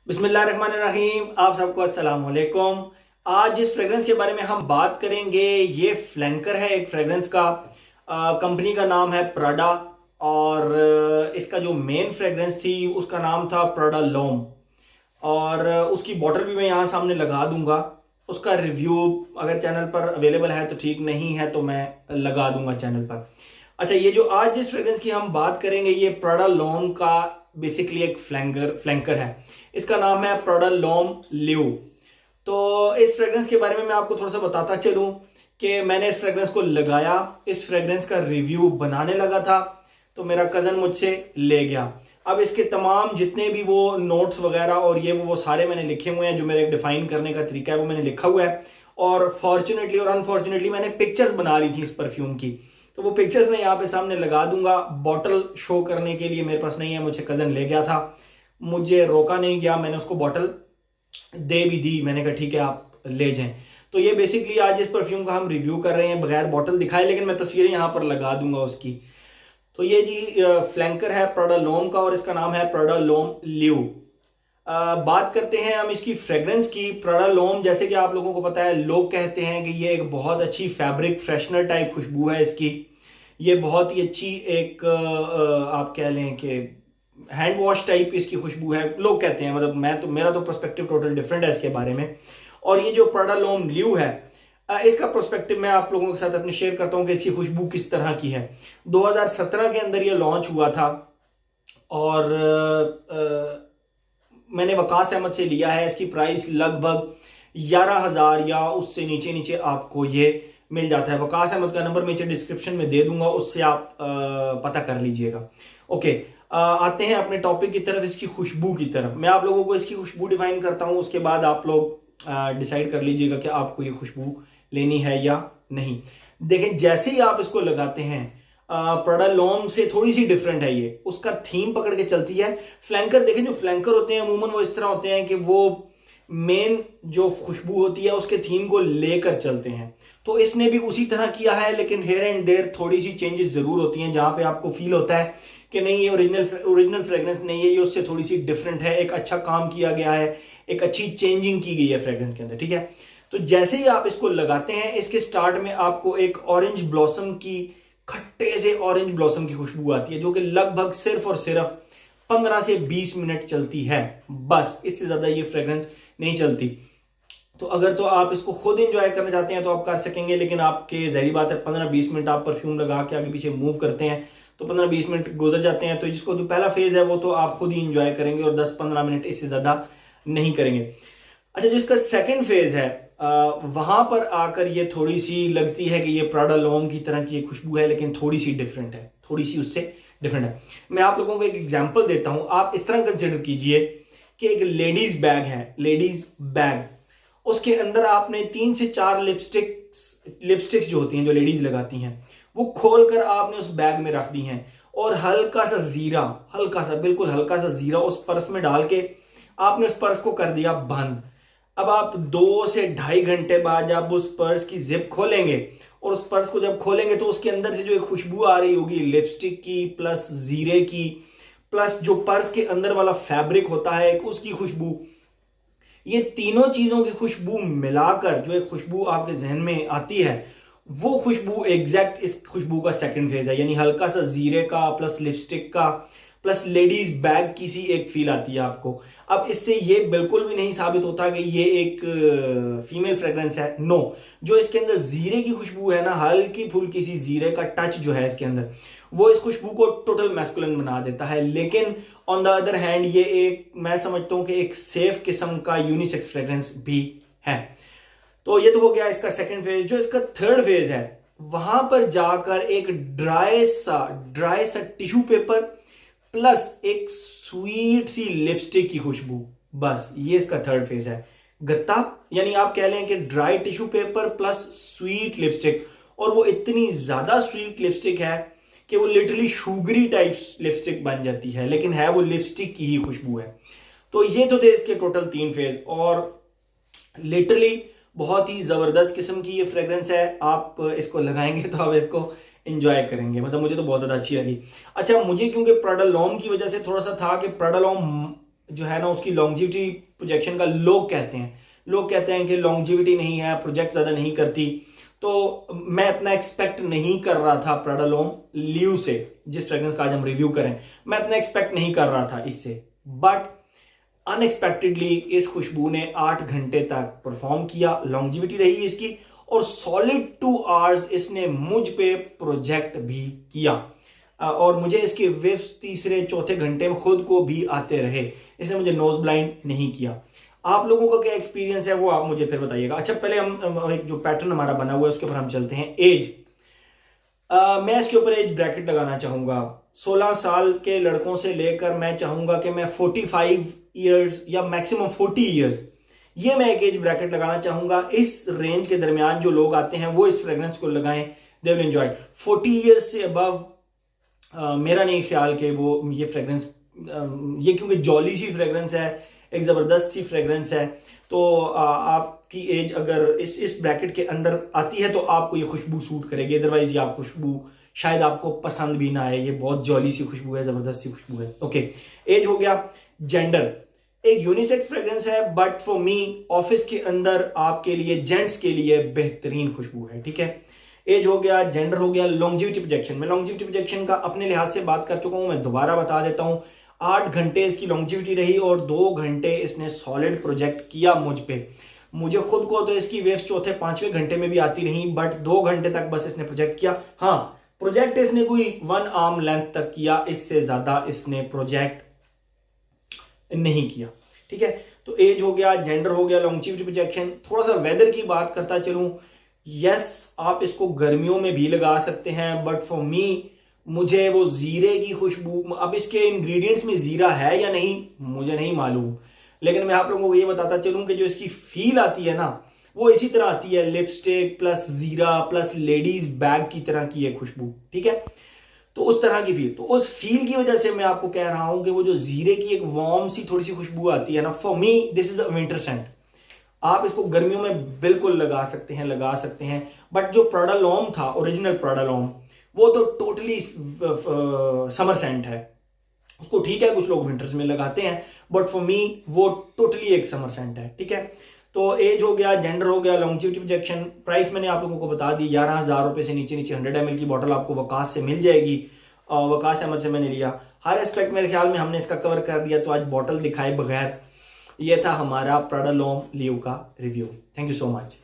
बिस्मिल्लाहिर्रहमानिर्रहीम। आप सबको अस्सलाम वालेकुम। आज जिस फ्रेग्रेंस के बारे में हम बात करेंगे ये फ्लैंकर है, एक फ्रेग्रेंस का। कंपनी का नाम है प्राडा और इसका जो मेन फ्रेग्रेंस थी उसका नाम था प्राडा लोम। और उसकी बॉटल भी मैं यहाँ सामने लगा दूंगा। उसका रिव्यू अगर चैनल पर अवेलेबल है तो ठीक, नहीं है तो मैं लगा दूंगा चैनल पर। अच्छा, ये जो आज जिस फ्रेग्रेंस की हम बात करेंगे ये प्राडा लोम का बेसिकली एक फ्लैंकर है। इसका नाम है प्राडा लोम लिव। तो इस फ्रेग्रेंस के बारे में मैं आपको थोड़ा सा बताता चलूं कि मैंने इस फ्रेग्रेंस को लगाया, इस फ्रेग्रेंस का रिव्यू बनाने लगा था तो मेरा कज़न मुझसे ले गया। अब इसके तमाम जितने भी वो नोट्स वगैरह और ये वो सारे मैंने लिखे हुए हैं, जो मेरे डिफाइन करने का तरीका है वो मैंने लिखा हुआ है। और फॉर्चुनेटली और अनफॉर्चुनेटली मैंने पिक्चर्स बना ली थी इस परफ्यूम की, तो वो पिक्चर्स मैं यहाँ पे सामने लगा दूंगा। बॉटल शो करने के लिए मेरे पास नहीं है, मुझे कज़न ले गया था, मुझे रोका नहीं गया, मैंने उसको बॉटल दे भी दी। मैंने कहा ठीक है आप ले जाएं। तो ये बेसिकली आज इस परफ्यूम का हम रिव्यू कर रहे हैं बगैर बॉटल दिखाए, लेकिन मैं तस्वीरें यहाँ पर लगा दूंगा उसकी। तो ये जी फ्लैंकर है प्राडा लोम का और इसका नाम है प्राडा लोम लिव। बात करते हैं हम इसकी फ्रेग्रेंस की। प्राडा लोम, जैसे कि आप लोगों को पता है, लोग कहते हैं कि ये एक बहुत अच्छी फैब्रिक फ्रेशनर टाइप खुशबू है इसकी। ये बहुत ही अच्छी एक आप कह लें कि हैंड वॉश टाइप इसकी खुशबू है, लोग कहते हैं। मतलब मैं तो, मेरा तो पर्सपेक्टिव टोटल डिफरेंट है इसके बारे में। और ये जो प्राडा लोम लिव है इसका पर्सपेक्टिव मैं आप लोगों के साथ अपने शेयर करता हूं कि इसकी खुशबू किस तरह की है। 2017 के अंदर ये लॉन्च हुआ था और मैंने वकास अहमद से लिया है। इसकी प्राइस लगभग 11,000 या उससे नीचे नीचे आपको ये मिल जाता है। वकास अहमद का नंबर नीचे डिस्क्रिप्शन में दे दूंगा, उससे आप पता कर लीजिएगा। ओके, आते हैं अपने टॉपिक की तरफ, इसकी खुशबू की तरफ। मैं आप लोगों को इसकी खुशबू डिफाइन करता हूं, उसके बाद आप लोग डिसाइड कर लीजिएगा कि आपको ये खुशबू लेनी है या नहीं। देखें, जैसे ही आप इसको लगाते हैं, प्राडा लोम से थोड़ी सी डिफरेंट है ये, उसका थीम पकड़ के चलती है। फ्लैंकर देखें, जो फ्लैंकर होते हैं अमूमन वो इस तरह होते हैं कि वो मेन जो खुशबू होती है उसके थीम को लेकर चलते हैं। तो इसने भी उसी तरह किया है, लेकिन हेयर एंड देयर थोड़ी सी चेंजेस जरूर होती हैं, जहां पे आपको फील होता है कि नहीं ये ओरिजिनल फ्रेग्रेंस नहीं है, ये उससे थोड़ी सी डिफरेंट है। एक अच्छा काम किया गया है, एक अच्छी चेंजिंग की गई है फ्रेग्रेंस के अंदर, ठीक है। तो जैसे ही आप इसको लगाते हैं, इसके स्टार्ट में आपको एक ऑरेंज ब्लॉसम की, खट्टे से ऑरेंज ब्लॉसम की खुशबू आती है, जो कि लगभग सिर्फ और सिर्फ 15 से 20 मिनट चलती है, बस इससे ज्यादा ये फ्रेग्रेंस नहीं चलती। तो अगर तो आप इसको खुद एंजॉय करना चाहते हैं तो आप कर सकेंगे, लेकिन आपके जहरी बात है 15-20 मिनट आप परफ्यूम लगा के आगे पीछे मूव करते हैं तो 15-20 मिनट गुजर जाते हैं। तो जिसको जो पहला फेज है वो तो आप खुद ही इंजॉय करेंगे और 10-15 मिनट इससे ज्यादा नहीं करेंगे। अच्छा, जो इसका सेकंड फेज है वहां पर आकर ये थोड़ी सी लगती है कि ये प्राडा लोम की तरह की खुशबू है, लेकिन थोड़ी सी डिफरेंट है, थोड़ी सी उससे डिफरेंट है। मैं आप लोगों को एक एग्जांपल देता हूं। आप इस तरह कंसिडर कीजिए कि एक लेडीज बैग है, लेडीज बैग, उसके अंदर आपने 3 से 4 लिपस्टिक्स जो होती हैं, जो लेडीज लगाती हैं, वो खोलकर आपने उस बैग में रख दी हैं और हल्का सा जीरा, हल्का सा, बिल्कुल हल्का सा जीरा उस पर्स में डाल के आपने उस पर्स को कर दिया बंद। अब आप 2 से ढाई घंटे बाद जब उस पर्स की जिप खोलेंगे और उस पर्स को जब खोलेंगे तो उसके अंदर से जो एक खुशबू आ रही होगी लिपस्टिक की प्लस जीरे की प्लस जो पर्स के अंदर वाला फैब्रिक होता है एक उसकी खुशबू, ये तीनों चीजों की खुशबू मिलाकर जो एक खुशबू आपके जहन में आती है, वो खुशबू एग्जैक्ट इस खुशबू का सेकंड फेज है। यानी हल्का सा जीरे का प्लस लिपस्टिक का प्लस लेडीज बैग की सी एक फील आती है आपको। अब इससे ये बिल्कुल भी नहीं साबित होता कि ये एक फीमेल फ्रेग्रेंस है, नो। जो इसके अंदर जीरे की खुशबू है ना, हल्की फुल्की सी जीरे का टच जो है इसके अंदर, वो इस खुशबू को टोटल मैस्कुलिन बना देता है। लेकिन ऑन द अदर हैंड ये एक, मैं समझता हूं कि एक सेफ किस्म का यूनिसेक्स फ्रेग्रेंस भी है। तो ये तो हो गया इसका सेकंड फेज। जो इसका थर्ड फेज है, वहां पर जाकर एक ड्राई सा टिश्यू पेपर प्लस एक स्वीट सी लिपस्टिक की खुशबू, बस ये इसका थर्ड फेज है। गत्ता, यानी आप कह लें कि dry tissue paper plus sweet lipstick, और वो इतनी ज्यादा स्वीट लिपस्टिक है कि वो लिटरली शुगरी टाइप लिपस्टिक बन जाती है, लेकिन है वो लिपस्टिक की ही खुशबू है। तो ये तो थे इसके टोटल 3 फेज, और लिटरली बहुत ही जबरदस्त किस्म की ये फ्रेग्रेंस है। आप इसको लगाएंगे तो आप इसको इंजॉय करेंगे, मतलब मुझे तो बहुत ज्यादा अच्छी लगी। अच्छा, मुझे क्योंकि प्राडा लोम की वजह से थोड़ा सा था कि प्राडा लोम जो है ना उसकी लॉन्जिविटी प्रोजेक्शन का लोग कहते हैं कि लॉन्जिविटी नहीं है, प्रोजेक्ट ज़्यादा नहीं करती। तो मैं इतना एक्सपेक्ट नहीं कर रहा था प्रेडालोम लीव से, जिस फ्रेग्रेंस का आज हम रिव्यू करें, मैं इतना एक्सपेक्ट नहीं कर रहा था इससे। बट अनएक्सपेक्टेडली इस खुशबू ने 8 घंटे तक परफॉर्म किया, लॉन्जिविटी रही इसकी, और सॉलिड 2 आवर्स इसने मुझ पे प्रोजेक्ट भी किया। और मुझे इसके विफ्स तीसरे चौथे घंटे में खुद को भी आते रहे, इसने मुझे नोज ब्लाइंड नहीं किया। आप लोगों का क्या एक्सपीरियंस है वो आप मुझे फिर बताइएगा। अच्छा, पहले हम एक जो पैटर्न हमारा बना हुआ है उसके ऊपर हम चलते हैं। एज, मैं इसके ऊपर एज ब्रैकेट लगाना चाहूंगा। 16 साल के लड़कों से लेकर मैं चाहूंगा कि मैं 45 ईयर्स या मैक्सिमम 40 ईयर्स, ये मैं एक एज ब्रैकेट लगाना चाहूंगा। इस रेंज के दरमियान जो लोग आते हैं वो इस फ्रेग्रेंस को लगाएं, दे विल एंजॉय। 40 ईयर्स से अबव मेरा नहीं ख्याल कि वो ये फ्रेग्रेंस, ये क्योंकि जॉली सी फ्रेग्रेंस है, एक ज़बरदस्त सी फ्रेग्रेंस है, तो आपकी एज अगर इस ब्रैकेट के अंदर आती है तो आपको ये खुशबू सूट करेगी। अदरवाइज ये आप खुशबू शायद आपको पसंद भी ना आए, ये बहुत जॉली सी खुशबू है, ज़बरदस्त सी खुशबू है। ओके, एज हो गया। जेंडर, एक यूनिसेक्स फ्रेग्रेंस है, बट फॉर मी ऑफिस के अंदर आपके लिए, जेंट्स के लिए बेहतरीन खुशबू है, ठीक है। एज हो गया, जेंडर हो गया। लॉन्जिविटी प्रोजेक्शन, मैं लॉन्जिविटी प्रोजेक्शन का अपने लिहाज से बात कर चुका हूं, मैं दोबारा बता देता हूं। 8 घंटे इसकी लॉन्जिविटी रही और 2 घंटे इसने सॉलिड प्रोजेक्ट किया मुझ पे। मुझे खुद को तो इसकी वेव्स चौथे 5वें घंटे में भी आती रही, बट 2 घंटे तक बस इसने प्रोजेक्ट किया। हाँ, प्रोजेक्ट इसने कोई 1 आर्म लेंथ तक किया, इससे ज्यादा इसने प्रोजेक्ट नहीं किया, ठीक है। तो एज हो गया, जेंडर हो गया, लॉन्जिविटी प्रोजेक्शन। थोड़ा सा वेदर की बात करता चलूं, यस आप इसको गर्मियों में भी लगा सकते हैं, बट फॉर मी मुझे वो जीरे की खुशबू, अब इसके इंग्रेडिएंट्स में जीरा है या नहीं मुझे नहीं मालूम, लेकिन मैं आप लोगों को ये बताता चलूं कि जो इसकी फील आती है ना वो इसी तरह आती है, लिपस्टिक प्लस जीरा प्लस लेडीज बैग की तरह की है खुशबू, ठीक है। तो उस तरह की फील, तो उस फील की वजह से मैं आपको कह रहा हूं कि वो जो जीरे की एक वार्म सी थोड़ी सी खुशबू आती है ना, for me this is a winter scent. आप इसको गर्मियों में बिल्कुल लगा सकते हैं। बट जो प्राडालोम था, ओरिजिनल प्राडालोम, वो तो टोटली समर सेंट है। उसको ठीक है कुछ लोग विंटर्स में लगाते हैं, बट फॉर मी वो टोटली एक समर सेंट है, ठीक है। तो एज हो गया, जेंडर हो गया, लॉन्जिविटी प्रोजेक्शन। प्राइस मैंने आप लोगों को बता दी, 11,000 रुपए से नीचे 100 ml की बॉटल आपको वकास से मिल जाएगी। वकास अहमद से मैंने लिया। हर एस्पेक्ट मेरे ख्याल में हमने इसका कवर कर दिया, तो आज बॉटल दिखाए बगैर ये था हमारा प्राडालोम लीव का review. Thank you so much.